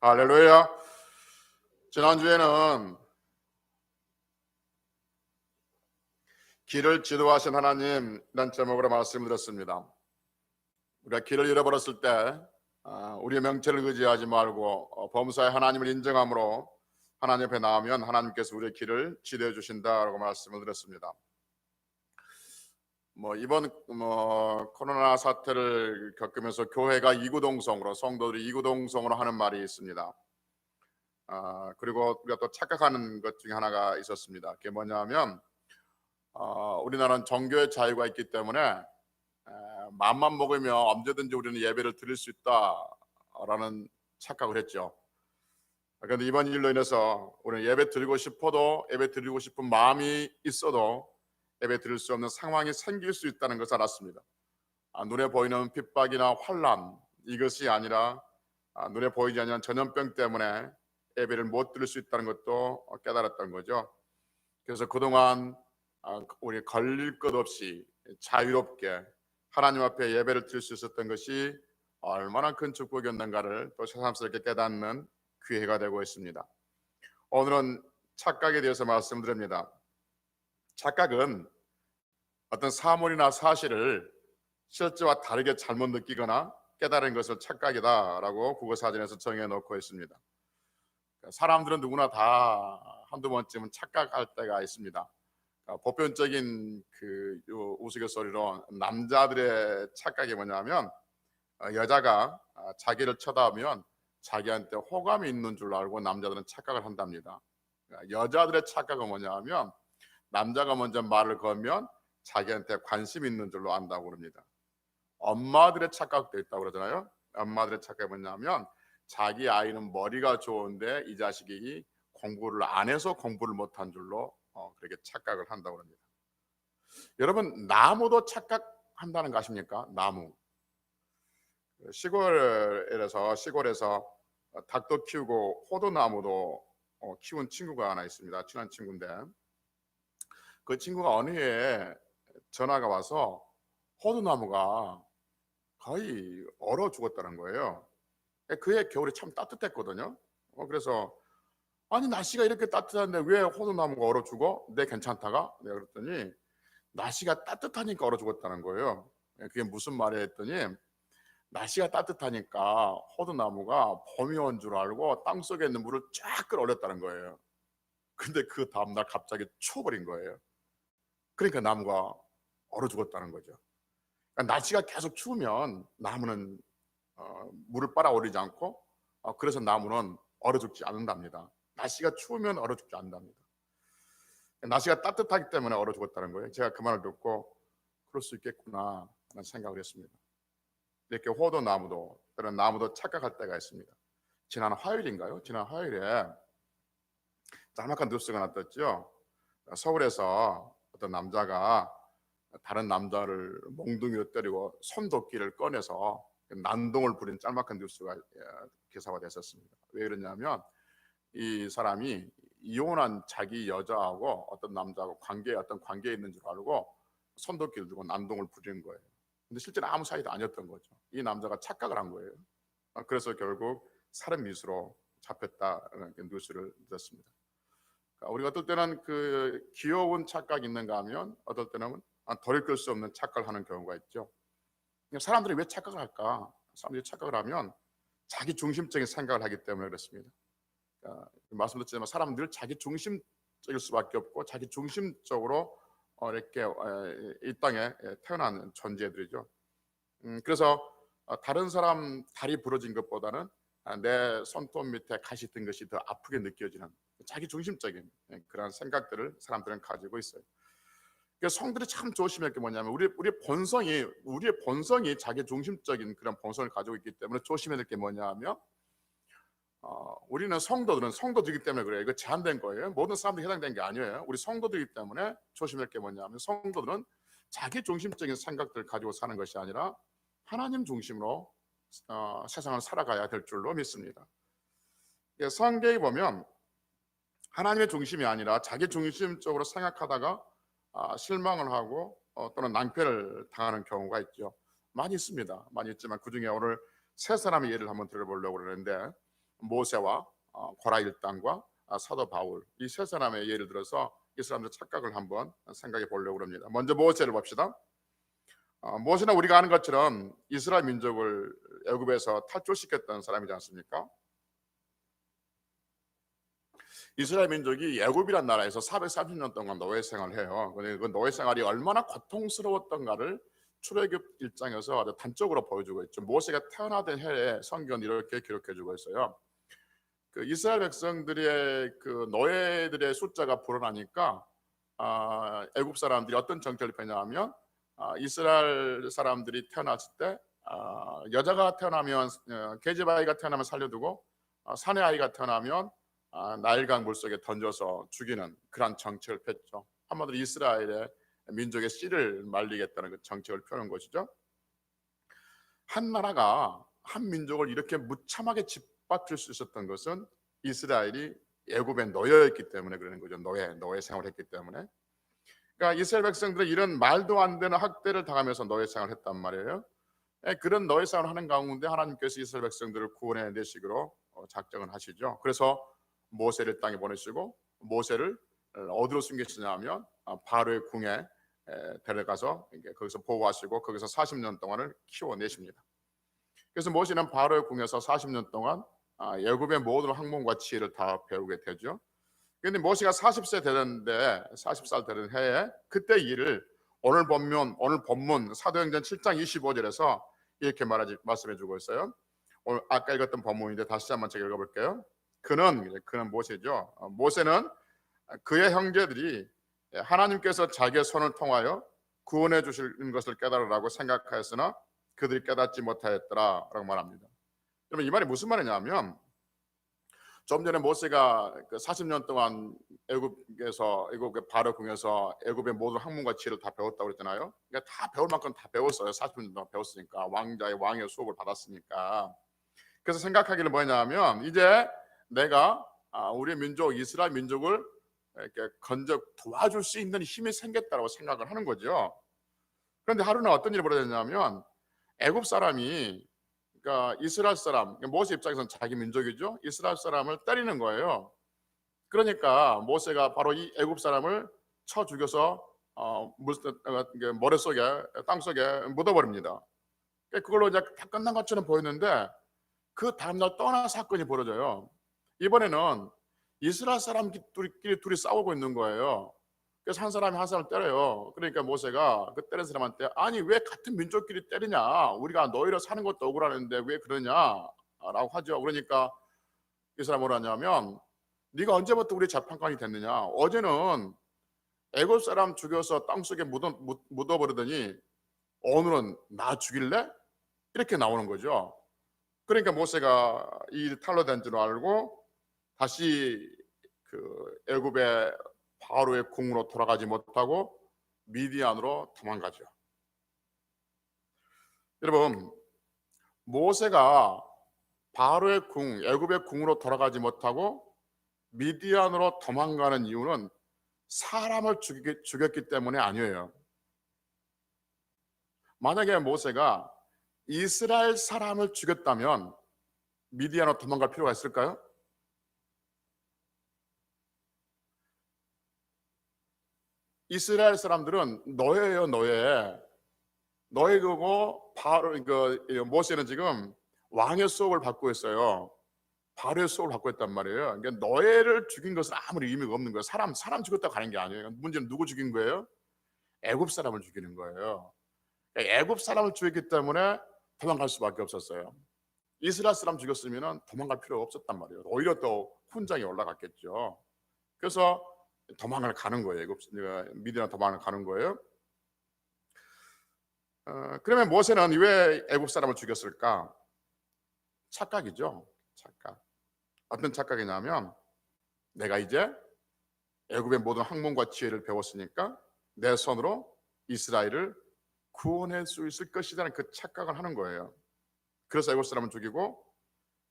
할렐루야. 지난주에는 길을 지도하신 하나님이란 제목으로 말씀드렸습니다. 우리가 길을 잃어버렸을 때 우리의 명체를 의지하지 말고 범사의 하나님을 인정함으로 하나님 앞에 나오면 하나님께서 우리의 길을 지도해 주신다라고 말씀을 드렸습니다. 이번 코로나 사태를 겪으면서 교회가 이구동성으로, 성도들이 이구동성으로 하는 말이 있습니다. 그리고 우리가 또 착각하는 것 중에 하나가 있었습니다. 그게 뭐냐면 우리나라는 종교의 자유가 있기 때문에 마음만 먹으면 언제든지 우리는 예배를 드릴 수 있다라는 착각을 했죠. 그런데 이번 일로 인해서 우리는 예배 드리고 싶어도, 예배 드리고 싶은 마음이 있어도 예배 드릴 수 없는 상황이 생길 수 있다는 것을 알았습니다. 눈에 보이는 핍박이나 환난, 이것이 아니라 눈에 보이지 않는 전염병 때문에 예배를 못 드릴 수 있다는 것도 깨달았던 거죠. 그래서 그동안 우리 걸릴 것 없이 자유롭게 하나님 앞에 예배를 드릴 수 있었던 것이 얼마나 큰 축복이었는가를 또 새삼스럽게 깨닫는 기회가 되고 있습니다. 오늘은 착각에 대해서 말씀드립니다. 착각은 어떤 사물이나 사실을 실제와 다르게 잘못 느끼거나 깨달은 것을 착각이다라고 국어사전에서 정해놓고 있습니다. 사람들은 누구나 다 한두 번쯤은 착각할 때가 있습니다. 보편적인 그 우스갯소리로 남자들의 착각이 뭐냐면 여자가 자기를 쳐다보면 자기한테 호감이 있는 줄 알고 남자들은 착각을 한답니다. 여자들의 착각은 뭐냐면 남자가 먼저 말을 걸면 자기한테 관심 있는 줄로 안다고 그럽니다. 엄마들의 착각도 있다고 그러잖아요. 엄마들의 착각이 뭐냐면 자기 아이는 머리가 좋은데 이 자식이 공부를 안 해서 공부를 못한 줄로 그렇게 착각을 한다고 합니다. 여러분, 나무도 착각한다는 거 아십니까? 나무. 시골에서 닭도 키우고 호두나무도 키운 친구가 하나 있습니다. 친한 친구인데 그 친구가 어느 해에 전화가 와서 호두나무가 거의 얼어 죽었다는 거예요. 그해 겨울이 참 따뜻했거든요. 그래서 아니 날씨가 이렇게 따뜻한데 왜 호두나무가 얼어 죽어? 내 괜찮다가? 내가 그랬더니 날씨가 따뜻하니까 얼어 죽었다는 거예요. 그게 무슨 말이야 했더니 날씨가 따뜻하니까 호두나무가 봄이 온 줄 알고 땅속에 있는 물을 쫙 끌어올렸다는 거예요. 근데 그 다음날 갑자기 추워버린 거예요. 그러니까 나무가 얼어 죽었다는 거죠. 그러니까 날씨가 계속 추우면 나무는 물을 빨아올리지 않고 그래서 나무는 얼어 죽지 않는답니다. 날씨가 추우면 얼어 죽지 않는답니다. 날씨가 따뜻하기 때문에 얼어 죽었다는 거예요. 제가 그 말을 듣고 그럴 수 있겠구나 라는 생각을 했습니다. 이렇게 호두나무도 다른 나무도 착각할 때가 있습니다. 지난 화요일인가요? 지난 화요일에 짤막한 뉴스가 났었죠. 서울에서 어떤 남자가 다른 남자를 몽둥이로 때리고 손도끼를 꺼내서 난동을 부린 짤막한 뉴스가 기사가 됐었습니다. 왜 그러냐면 이 사람이 이혼한 자기 여자하고 어떤 남자하고 어떤 관계에 있는 줄 알고 손도끼를 들고 난동을 부린 거예요. 근데 실제로 아무 사이도 아니었던 거죠. 이 남자가 착각을 한 거예요. 그래서 결국 살인 미수로 잡혔다는 뉴스를 들었습니다. 우리가 어떨 때는 그 귀여운 착각이 있는가 하면 어떨 때는 돌이킬 수 없는 착각을 하는 경우가 있죠. 사람들이 왜 착각을 할까? 사람들이 착각을 하면 자기 중심적인 생각을 하기 때문에 그렇습니다. 말씀드렸지만 사람은 늘 자기 중심적일 수밖에 없고 자기 중심적으로 이렇게 이 땅에 태어난 존재들이죠. 그래서 다른 사람 다리 부러진 것보다는 내 손톱 밑에 가시 든 것이 더 아프게 느껴지는 자기 중심적인 그런 생각들을 사람들은 가지고 있어요. 그래서 성들이 참 조심할 게 뭐냐면 우리의 본성이 자기 중심적인 그런 본성을 가지고 있기 때문에 조심해야 될 게 뭐냐면 우리는 성도들이기 때문에 그래요. 이거 제한된 거예요. 모든 사람들이 해당된 게 아니에요. 우리 성도들이기 때문에 조심할 게 뭐냐면 성도들은 자기 중심적인 생각들을 가지고 사는 것이 아니라 하나님 중심으로 세상을 살아가야 될 줄로 믿습니다. 성경에 보면 하나님의 중심이 아니라 자기 중심적으로 생각하다가 실망을 하고 또는 낭패를 당하는 경우가 있죠. 많이 있습니다. 많이 있지만 그중에 오늘 세 사람의 예를 한번 들어보려고 그러는데 모세와 고라 일당과 사도 바울 이 세 사람의 예를 들어서 이 사람들 착각을 한번 생각해 보려고 합니다. 먼저 모세를 봅시다. 모세는 우리가 아는 것처럼 이스라엘 민족을 애굽에서 탈출시켰던 사람이지 않습니까? 이스라엘 민족이 애굽이란 나라에서 430년 동안 노예 생활을 해요. 그 노예 생활이 얼마나 고통스러웠던가를 출애굽 1장에서 아주 단적으로 보여주고 있죠. 모세가 태어나던 해에 성경은 이렇게 기록해주고 있어요. 그 이스라엘 백성들의 그 노예들의 숫자가 불어나니까 애굽 사람들이 어떤 정책을 펴냐면 이스라엘 사람들이 태어났을 때 여자가 태어나면 계집 아이가 태어나면 살려두고 사내 아이가 태어나면 나일강 물속에 던져서 죽이는 그런 정책을 폈죠. 한마디로 이스라엘의 민족의 씨를 말리겠다는 그 정책을 펴는 것이죠. 한 나라가 한 민족을 이렇게 무참하게 짓밟힐 수 있었던 것은 이스라엘이 애굽에 노예였기 때문에 그러는 거죠. 노예 생활했기 때문에. 그러니까 이스라엘 백성들은 이런 말도 안 되는 학대를 당하면서 노예 생활을 했단 말이에요. 그런 노예 생활을 하는 가운데 하나님께서 이스라엘 백성들을 구원해 내시기로 작정을 하시죠. 그래서 모세를 땅에 보내시고 모세를 어디로 숨기시냐면 바로의 궁에 데려가서 거기서 보호하시고 거기서 40년 동안을 키워내십니다. 그래서 모세는 바로의 궁에서 40년 동안 애굽의 모든 학문과 지혜를 다 배우게 되죠. 그런데 모세가 40세 되는데 40살 되는 해에 그때 일을 오늘 본문 사도행전 7장 25절에서 이렇게 말씀해주고 있어요. 오늘 아까 읽었던 본문인데 다시 한번 제가 읽어볼게요. 그는 모세죠. 모세는 그의 형제들이 하나님께서 자기의 손을 통하여 구원해 주실 것을 깨달으라고 생각하였으나 그들이 깨닫지 못하였더라라고 말합니다. 그러면 이 말이 무슨 말이냐면 좀 전에 모세가 40년 동안 애굽의 바로 궁에서 애굽의 모든 학문과 지혜를 다 배웠다고 그랬잖아요. 그러니까 다 배울 만큼 다 배웠어요. 40년 동안 배웠으니까 왕의 수업을 받았으니까. 그래서 생각하기를 뭐냐면 이제 내가 우리 민족 이스라엘 민족을 이렇게 건져 도와줄 수 있는 힘이 생겼다고 생각을 하는 거죠. 그런데 하루는 어떤 일이 벌어졌냐면 애굽 사람이 그러니까 이스라엘 사람 모세 입장에서는 자기 민족이죠. 이스라엘 사람을 때리는 거예요. 그러니까 모세가 바로 이 애굽 사람을 쳐 죽여서 모래 속에 땅 속에 묻어버립니다. 그걸로 이제 다 끝난 것처럼 보였는데 그 다음날 또 하나 사건이 벌어져요. 이번에는 이스라엘 사람끼리 둘이 싸우고 있는 거예요. 그래서 한 사람이 한 사람을 때려요. 그러니까 모세가 그 때린 사람한테 아니 왜 같은 민족끼리 때리냐, 우리가 너희로 사는 것도 억울하는데 왜 그러냐 라고 하죠. 그러니까 이 사람이 뭐라 하냐면 네가 언제부터 우리 재판관이 됐느냐, 어제는 애굽 사람 죽여서 땅속에 묻어버리더니 오늘은 나 죽일래? 이렇게 나오는 거죠. 그러니까 모세가 이 탈로 된 줄 알고 다시 그 애굽의 바로의 궁으로 돌아가지 못하고 미디안으로 도망가죠. 여러분, 모세가 바로의 궁, 애굽의 궁으로 돌아가지 못하고 미디안으로 도망가는 이유는 사람을 죽였기 때문에 아니에요. 만약에 모세가 이스라엘 사람을 죽였다면 미디안으로 도망갈 필요가 있을까요? 이스라엘 사람들은 노예예요, 노예. 노예고 바로 모세는 지금 왕의 수업을 받고 있어요. 바로의 수업을 받고 있단 말이에요. 그러니까 노예를 죽인 것은 아무리 의미가 없는 거예요. 사람 죽였다고 가는 게 아니에요. 문제는 누구 죽인 거예요? 애굽 사람을 죽이는 거예요. 애굽 사람을 죽였기 때문에 도망갈 수밖에 없었어요. 이스라엘 사람 죽였으면 도망갈 필요가 없었단 말이에요. 오히려 또 훈장이 올라갔겠죠. 그래서 도망을 가는 거예요. 미디안 도망을 가는 거예요. 그러면 모세는 왜 애굽 사람을 죽였을까? 착각이죠. 착각. 어떤 착각이냐면 내가 이제 애굽의 모든 학문과 지혜를 배웠으니까 내 손으로 이스라엘을 구원할 수 있을 것이라는 그 착각을 하는 거예요. 그래서 애굽 사람을 죽이고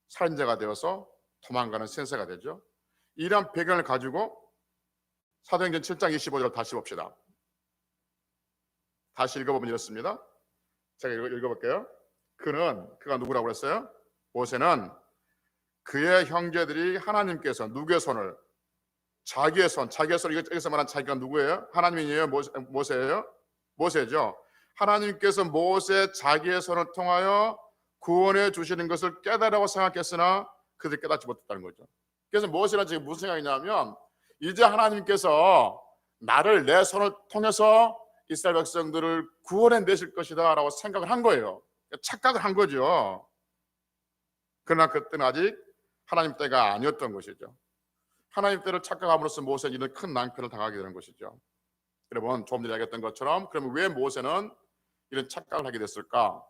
살인자가 되어서 도망가는 센세가 되죠. 이러한 배경을 가지고 사도행전 7장 25절 다시 봅시다. 다시 읽어보면 이렇습니다. 제가 읽어볼게요. 그가 누구라고 그랬어요? 모세는 그의 형제들이 하나님께서 누구의 손을, 자기의 손, 여기서 말한 자기가 누구예요? 하나님이에요? 모세예요? 모세죠. 하나님께서 모세 자기의 손을 통하여 구원해 주시는 것을 깨달으라고 생각했으나 그들이 깨닫지 못했다는 거죠. 그래서 모세는 지금 무슨 생각이냐면, 이제 하나님께서 나를 내 손을 통해서 이스라엘 백성들을 구원해 내실 것이다 라고 생각을 한 거예요. 착각을 한 거죠. 그러나 그때는 아직 하나님 때가 아니었던 것이죠. 하나님 때를 착각함으로써 모세는 이런 큰 낭패를 당하게 되는 것이죠. 여러분, 조금 전에 이야기했던 것처럼 그러면 왜 모세는 이런 착각을 하게 됐을까?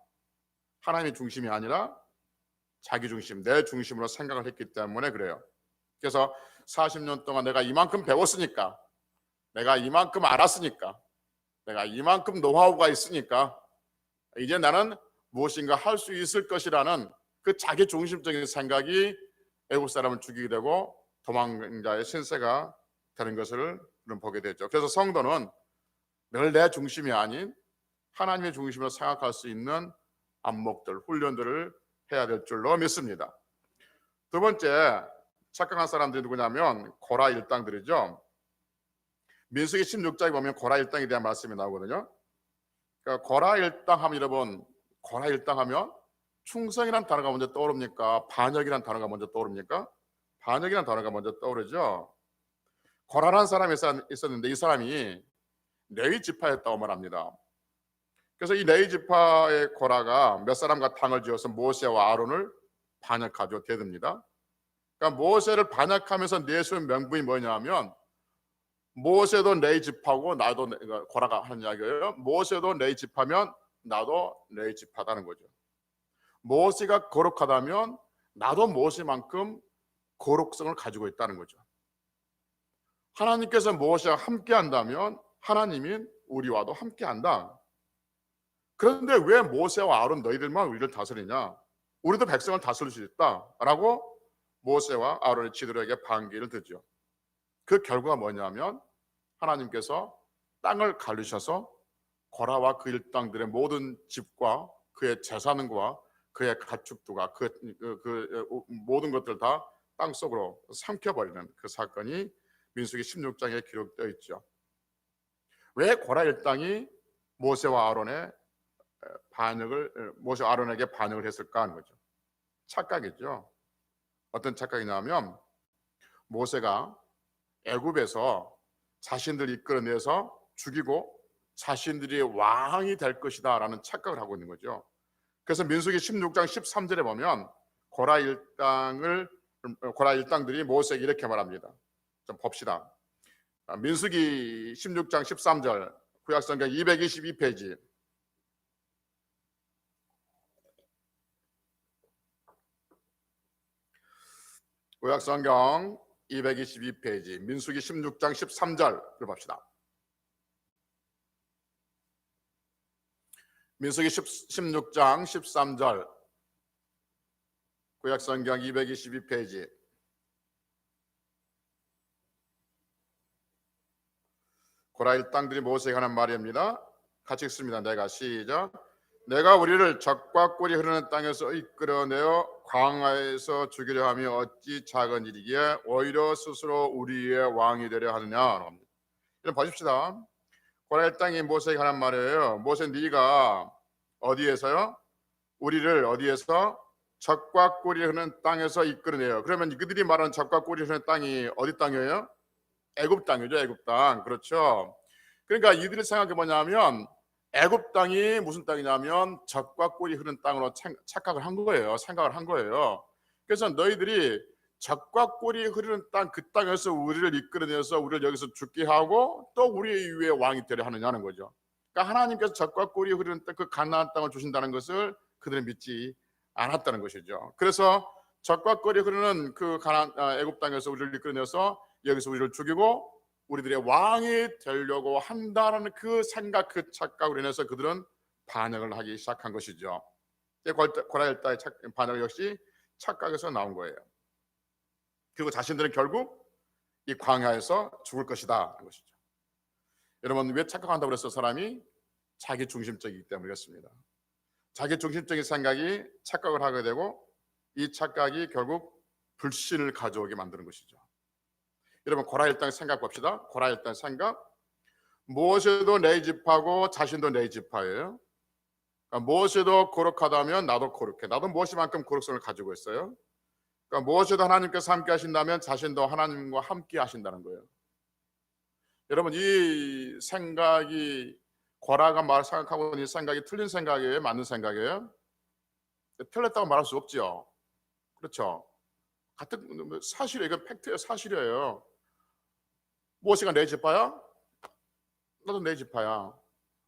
하나님의 중심이 아니라 자기 중심, 내 중심으로 생각을 했기 때문에 그래요. 그래서 40년 동안 내가 이만큼 배웠으니까, 내가 이만큼 알았으니까, 내가 이만큼 노하우가 있으니까 이제 나는 무엇인가 할 수 있을 것이라는 그 자기 중심적인 생각이 애국 사람을 죽이게 되고 도망자의 신세가 되는 것을 보게 되죠. 그래서 성도는 늘 내 중심이 아닌 하나님의 중심으로 생각할 수 있는 안목들, 훈련들을 해야 될 줄로 믿습니다. 두 번째, 착각한 사람들이 누구냐면 고라 일당들이죠. 민수기 16장에 보면 고라 일당에 대한 말씀이 나오거든요. 그러니까 고라 일당 하면, 여러분, 고라 일당 하면 충성이라는 단어가 먼저 떠오릅니까? 반역이라는 단어가 먼저 떠오릅니까? 반역이라는 단어가 먼저 떠오르죠. 고라라는 사람이 있었는데 이 사람이 레위 지파였다고 말합니다. 그래서 이 레위 지파의 고라가 몇 사람과 당을 지어서 모세와 아론을 반역하죠. 대듭니다. 그러니까 모세를 반역하면서 내세운 명분이 뭐냐면, 모세도 레위 지파고 나도, 고라가 하는 이야기예요. 모세도 레위 지파면 나도 레위 지파다는 거죠. 모세가 거룩하다면 나도 모세만큼 거룩성을 가지고 있다는 거죠. 하나님께서 모세와 함께 한다면 하나님인 우리와도 함께 한다. 그런데 왜 모세와 아론 너희들만 우리를 다스리냐? 우리도 백성을 다스릴 수 있다라고 모세와 아론의 지도자에게 반기를 듣죠. 그 결과가 뭐냐면 하나님께서 땅을 갈리셔서 고라와 그 일당들의 모든 집과 그의 재산과 그의 가축도가 그 모든 것들 다 땅속으로 삼켜버리는 그 사건이 민수기 16장에 기록되어 있죠. 왜 고라 일당이 모세와 아론의 모세 아론에게 반역을 했을까 하는 거죠. 착각이죠. 어떤 착각이냐면 모세가 애굽에서 자신들을 이끌어내서 죽이고 자신들이 왕이 될 것이다 라는 착각을 하고 있는 거죠. 그래서 민수기 16장 13절에 보면 고라 일당들이 모세에게 이렇게 말합니다. 좀 봅시다. 민수기 16장 13절, 구약성경 222페이지. 구약성경 222페이지 민수기 16장 13절을 봅시다. 민수기 16장 13절, 구약성경 222페이지. 고라 일당들이 모세에게 하는 말입니다. 같이 읽습니다. 내가 시작. 내가 우리를 적과 꿀이 흐르는 땅에서 이끌어내어 광야에서 죽이려 하며 어찌 작은 일이기에 오히려 스스로 우리의 왕이 되려 하느냐. 이런 보십시다. 고라 일당이 모세에게 하는 말이에요. 모세, 네가 어디에서요? 우리를 어디에서? 적과 꿀이 흐르는 땅에서 이끌어내요. 그러면 그들이 말하는 적과 꿀이 흐르는 땅이 어디 땅이에요? 애굽 땅이죠. 애굽 땅. 그렇죠. 그러니까 이들이 생각해 뭐냐면 애굽 땅이 무슨 땅이냐면 적과 꿀이 흐르는 땅으로 착각을 한 거예요. 생각을 한 거예요. 그래서 너희들이 적과 꿀이 흐르는 땅, 그 땅에서 우리를 이끌어내서 우리를 여기서 죽게 하고 또 우리 위에 왕이 되려 하느냐는 거죠. 그러니까 하나님께서 적과 꿀이 흐르는 땅, 그 가나안 땅을 주신다는 것을 그들은 믿지 않았다는 것이죠. 그래서 적과 꿀이 흐르는 그 애굽 땅에서 우리를 이끌어내서 여기서 우리를 죽이고 우리들의 왕이 되려고 한다는 그 생각, 그 착각으로 인해서 그들은 반역을 하기 시작한 것이죠. 고라 일당의 반역 역시 착각에서 나온 거예요. 그리고 자신들은 결국 이 광야에서 죽을 것이다 하는 것이죠. 여러분, 왜 착각한다고 그랬어? 사람이 자기 중심적이기 때문에 그렇습니다. 자기 중심적인 생각이 착각을 하게 되고 이 착각이 결국 불신을 가져오게 만드는 것이죠. 여러분 고라일당 생각 봅시다. 고라일당 생각. 모세도 내 집하고 자신도 내 집하예요. 그러니까 모세도 거룩하다면 나도 거룩해. 나도 모세만큼 거룩성을 가지고 있어요. 그러니까 모세도 하나님께서 함께 하신다면 자신도 하나님과 함께 하신다는 거예요. 여러분 이 생각이 고라가 생각하고 있는 이 생각이 틀린 생각이에요? 맞는 생각이에요? 틀렸다고 말할 수 없죠. 그렇죠. 같은 사실이에요. 이건 팩트예요. 사실이에요. 모세가 내 집파야? 나도 내 집파야.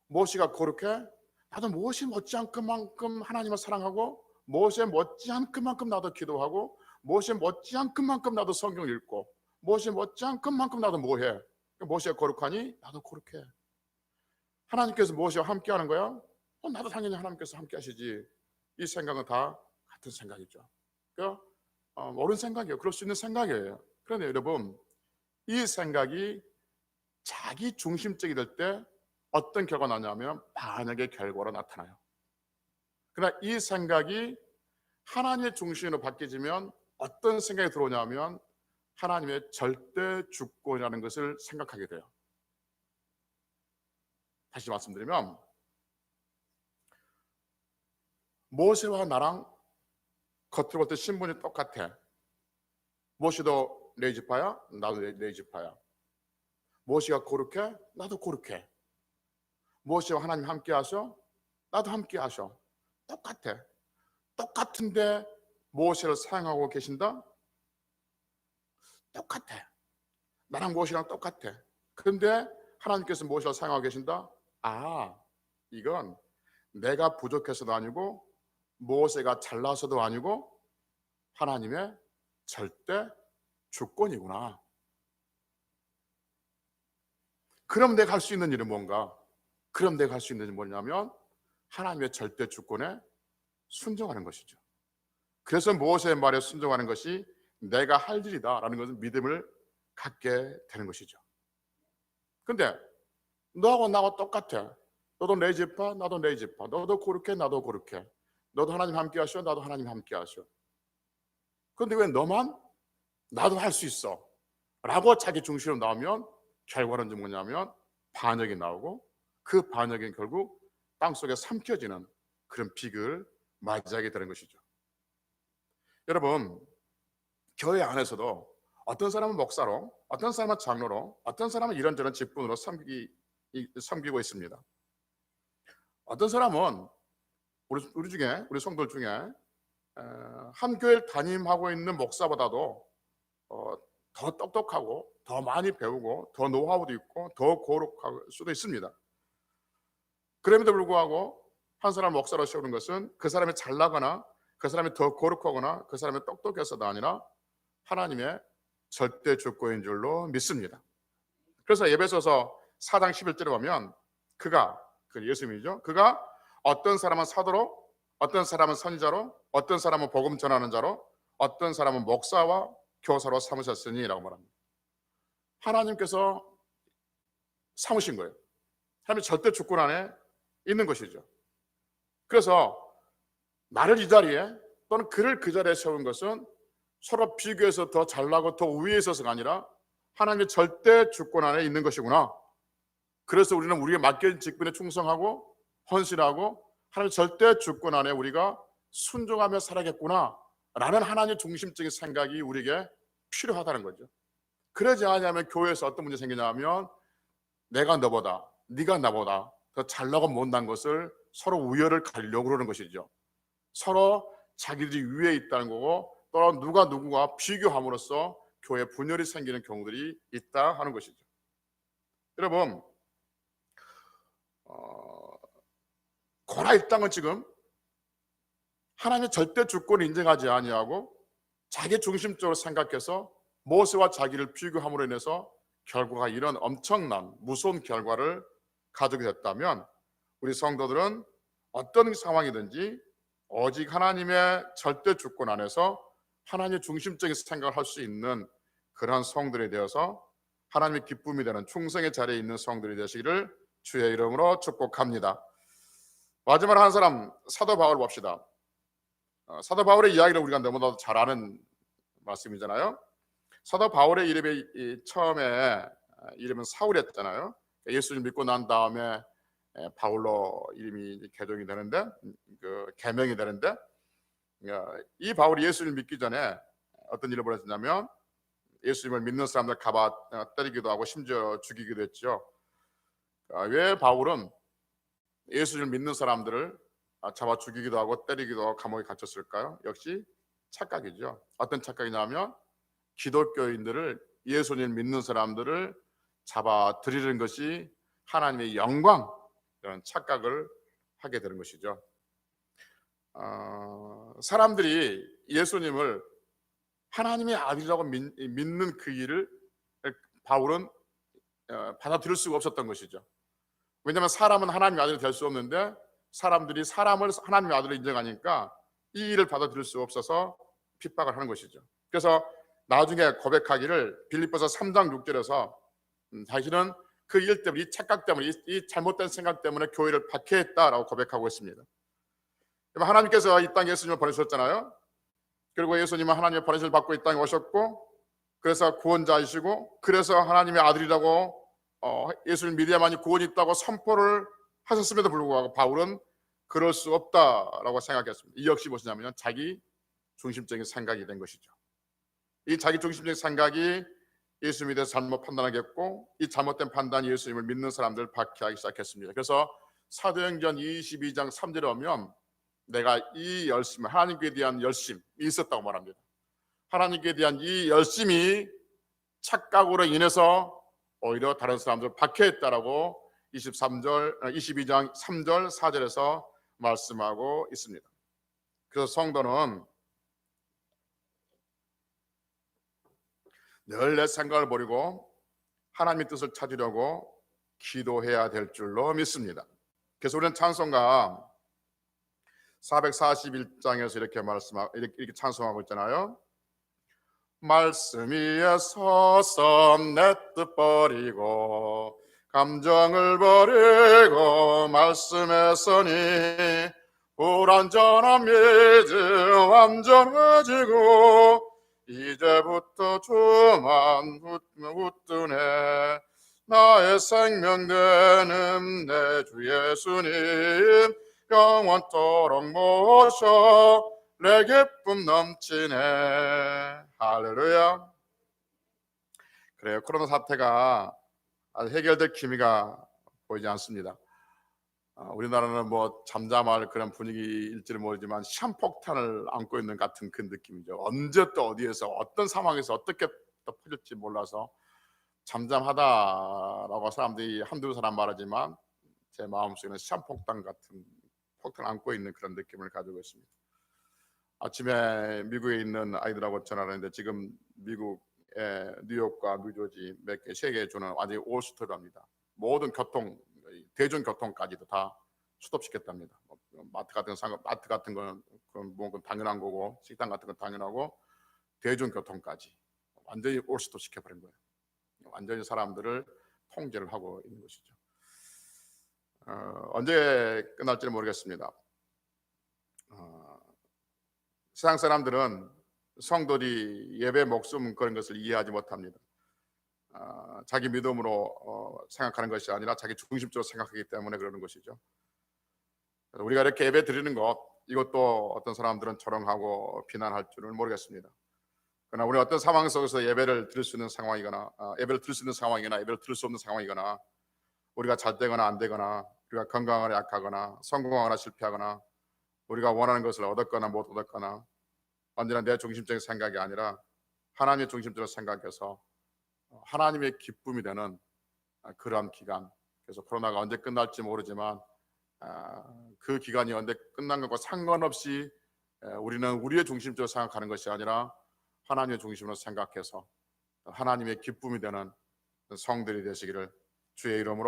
모세가 거룩해? 나도 모세 못지않게만큼 하나님을 사랑하고 모세 못지않게만큼 나도 기도하고 모세 못지않게만큼 나도 성경 읽고 모세 못지않게만큼 나도 뭐해? 모세가 거룩하니 나도 거룩해. 하나님께서 모세와 함께 하는 거야? 나도 당연히 하나님께서 함께 하시지. 이 생각은 다 같은 생각이죠. 그러니까 옳은 생각이에요. 그럴 수 있는 생각이에요. 그런데 여러분 이 생각이 자기 중심적이 될 때 어떤 결과가 나냐면 반역의 결과로 나타나요. 그러나 이 생각이 하나님의 중심으로 바뀌어지면 어떤 생각이 들어오냐면 하나님의 절대 주권이라는 것을 생각하게 돼요. 다시 말씀드리면 모세와 나랑 겉으로 볼 때 신분이 똑같아. 모세도 내 집파야, 나도 내 집파야. 모세가 거룩해, 나도 거룩해. 모세와 하나님 함께 하셔, 나도 함께 하셔. 똑같아. 똑같은데 모세를 사용하고 계신다? 똑같아. 나랑 모세랑 똑같아. 그런데 하나님께서 모세를 사용하고 계신다? 이건 내가 부족해서도 아니고 모세가 잘나서도 아니고 하나님의 절대 주권이구나. 그럼 내가 할 수 있는 일은 뭔가? 그럼 내가 할 수 있는 일은 뭐냐면 하나님의 절대 주권에 순종하는 것이죠. 그래서 모세의 말에 순종하는 것이 내가 할 일이다라는 것은 믿음을 갖게 되는 것이죠. 근데 너하고 나하고 똑같아. 너도 내 집파, 나도 내 집파. 너도 거룩해, 나도 거룩해. 너도 하나님 함께 하셔, 나도 하나님 함께 하셔. 그런데 왜 너만 나도 할 수 있어 라고 자기 중심으로 나오면 결과는 뭐냐면 반역이 나오고 그 반역이 결국 땅속에 삼켜지는 그런 비극을 맞이하게 되는 것이죠. 여러분 교회 안에서도 어떤 사람은 목사로, 어떤 사람은 장로로, 어떤 사람은 이런저런 직분으로 섬기고 있습니다. 어떤 사람은 우리 중에, 우리 성도들 중에 한 교회를 담임하고 있는 목사보다도 더 똑똑하고 더 많이 배우고 더 노하우도 있고 더 거룩할 수도 있습니다. 그럼에도 불구하고 한 사람 목사로 세우는 것은 그 사람이 잘나거나 그 사람이 더 거룩하거나 그 사람이 똑똑해서가 아니라 하나님의 절대 주권인 줄로 믿습니다. 그래서 에베소서 4장 11절에 보면 그가, 그 예수님이죠. 그가 어떤 사람은 사도로, 어떤 사람은 선지자로, 어떤 사람은 복음 전하는 자로, 어떤 사람은 목사와 교사로 삼으셨으니라고 말합니다. 하나님께서 삼으신 거예요. 하나님의 절대 주권 안에 있는 것이죠. 그래서 나를 이 자리에 또는 그를 그 자리에 세운 것은 서로 비교해서 더 잘나고 더 위에 있어서가 아니라 하나님의 절대 주권 안에 있는 것이구나. 그래서 우리는 우리의 맡겨진 직분에 충성하고 헌신하고 하나님의 절대 주권 안에 우리가 순종하며 살아야겠구나 라는 하나님의 중심적인 생각이 우리에게 필요하다는 거죠. 그러지 않으면 교회에서 어떤 문제 생기냐면 내가 너보다, 네가 나보다 더 잘나고 못난 것을 서로 우열을 가려고 그러는 것이죠. 서로 자기들이 위에 있다는 거고 또 누가 누구와 비교함으로써 교회 분열이 생기는 경우들이 있다 하는 것이죠. 여러분 고라 일당은 지금 하나님의 절대 주권을 인정하지 아니하고 자기 중심적으로 생각해서 모세와 자기를 비교함으로 인해서 결과가 이런 엄청난 무서운 결과를 가지게 됐다면 우리 성도들은 어떤 상황이든지 오직 하나님의 절대 주권 안에서 하나님의 중심적인 생각을 할 수 있는 그러한 성들이 되어서 하나님의 기쁨이 되는 충성의 자리에 있는 성들이 되시기를 주의 이름으로 축복합니다. 마지막으로 한 사람 사도 바울을 봅시다. 사도 바울의 이야기를 우리가 너무나도 잘 아는 말씀이잖아요. 사도 바울의 이름이 처음에 이름은 사울이었잖아요. 예수를 믿고 난 다음에 바울로 이름이 개종이 되는데, 그 개명이 되는데, 이 바울이 예수를 믿기 전에 어떤 일을 벌였냐면 예수님을 믿는 사람들 가봐 때리기도 하고 심지어 죽이기도 했죠. 왜 바울은 예수를 믿는 사람들을 잡아 죽이기도 하고 때리기도 하고 감옥에 갇혔을까요? 역시 착각이죠. 어떤 착각이냐면 기독교인들을, 예수님을 믿는 사람들을 잡아 들이는 것이 하나님의 영광, 이런 착각을 하게 되는 것이죠. 사람들이 예수님을 하나님의 아들이라고 믿는 그 일을 바울은 받아들일 수가 없었던 것이죠. 왜냐하면 사람은 하나님의 아들이 될 수 없는데 사람들이 사람을 하나님의 아들로 인정하니까 이 일을 받아들일 수 없어서 핍박을 하는 것이죠. 그래서 나중에 고백하기를 빌립보서 3장 6절에서 자신은 그 일 때문에, 이 착각 때문에, 이 잘못된 생각 때문에 교회를 박해했다라고 고백하고 있습니다. 하나님께서 이 땅에 예수님을 보내셨잖아요. 그리고 예수님은 하나님의 보내심을 받고 이 땅에 오셨고, 그래서 구원자이시고, 그래서 하나님의 아들이라고 예수를 믿어야만이 구원이 있다고 선포를 하셨음에도 불구하고 바울은 그럴 수 없다라고 생각했습니다. 이 역시 무엇이냐면 자기 중심적인 생각이 된 것이죠. 이 자기 중심적인 생각이 예수님에 대해서 잘못 판단하겠고, 이 잘못된 판단이 예수님을 믿는 사람들을 박해하기 시작했습니다. 그래서 사도행전 22장 3절에 오면 내가 이 열심, 하나님께 대한 열심이 있었다고 말합니다. 하나님께 대한 이 열심이 착각으로 인해서 오히려 다른 사람들을 박해했다라고 22장 3절 4절에서 말씀하고 있습니다. 그래서 성도는 늘 내 생각을 버리고 하나님의 뜻을 찾으려고 기도해야 될 줄로 믿습니다. 그래서 우리는 찬송가 441장에서 이렇게 찬송하고 있잖아요. 말씀 위에 서서 내 뜻 버리고 감정을 버리고 말씀에 서니 불완전한 믿음 완전해지고 이제부터 주만 웃드네. 나의 생명 되는 내 주 예수님 영원토록 모셔 내 기쁨 넘치네. 할렐루야. 그래요. 코로나 사태가 아직 해결될 기미가 보이지 않습니다. 우리나라는 뭐 잠잠할 그런 분위기일지는 모르지만 시한폭탄을 안고 있는 같은 그 느낌이죠. 언제 또 어디에서 어떤 상황에서 어떻게 또 퍼질지 몰라서 잠잠하다라고 사람들이 한두 사람 말하지만 제 마음속에는 시한폭탄 같은 폭탄을 안고 있는 그런 느낌을 가지고 있습니다. 아침에 미국에 있는 아이들하고 전화를 했는데 지금 미국의 뉴욕과 뉴저지 몇 개, 세 개 주는 완전히 올스톱합니다. 모든 교통, 대중교통까지도 다 스톱시켰답니다. 마트 같은 거는 뭐 당연한 거고, 식당 같은 건 당연하고, 대중교통까지 완전히 올스톱 시켜버린 거예요. 완전히 사람들을 통제를 하고 있는 것이죠. 언제 끝날지는 모르겠습니다. 세상 사람들은 성도들이 예배 목숨 그런 것을 이해하지 못합니다. 자기 믿음으로 생각하는 것이 아니라 자기 중심적으로 생각하기 때문에 그러는 것이죠. 우리가 이렇게 예배 드리는 것, 이것도 어떤 사람들은 조롱하고 비난할 줄은 모르겠습니다. 그러나 우리 어떤 상황 속에서 예배를 드릴 수 있는 상황이거나 예배를 드릴 수 있는 상황이거나 예배를 드릴 수 없는 상황이거나 우리가 잘 되거나 안 되거나 우리가 건강하거나 약하거나 성공하거나 실패하거나 우리가 원하는 것을 얻었거나 못 얻었거나 언제나 내 중심적인 생각이 아니라 하나님의 중심적으로 생각해서 하나님의 기쁨이 되는 그러한 기간, 그래서 코로나가 언제 끝날지 모르지만 그 기간이 언제 끝난 것과 상관없이 우리는 우리의 중심적으로 생각하는 것이 아니라 하나님의 중심으로 생각해서 하나님의 기쁨이 되는 성들이 되시기를 주의 이름으로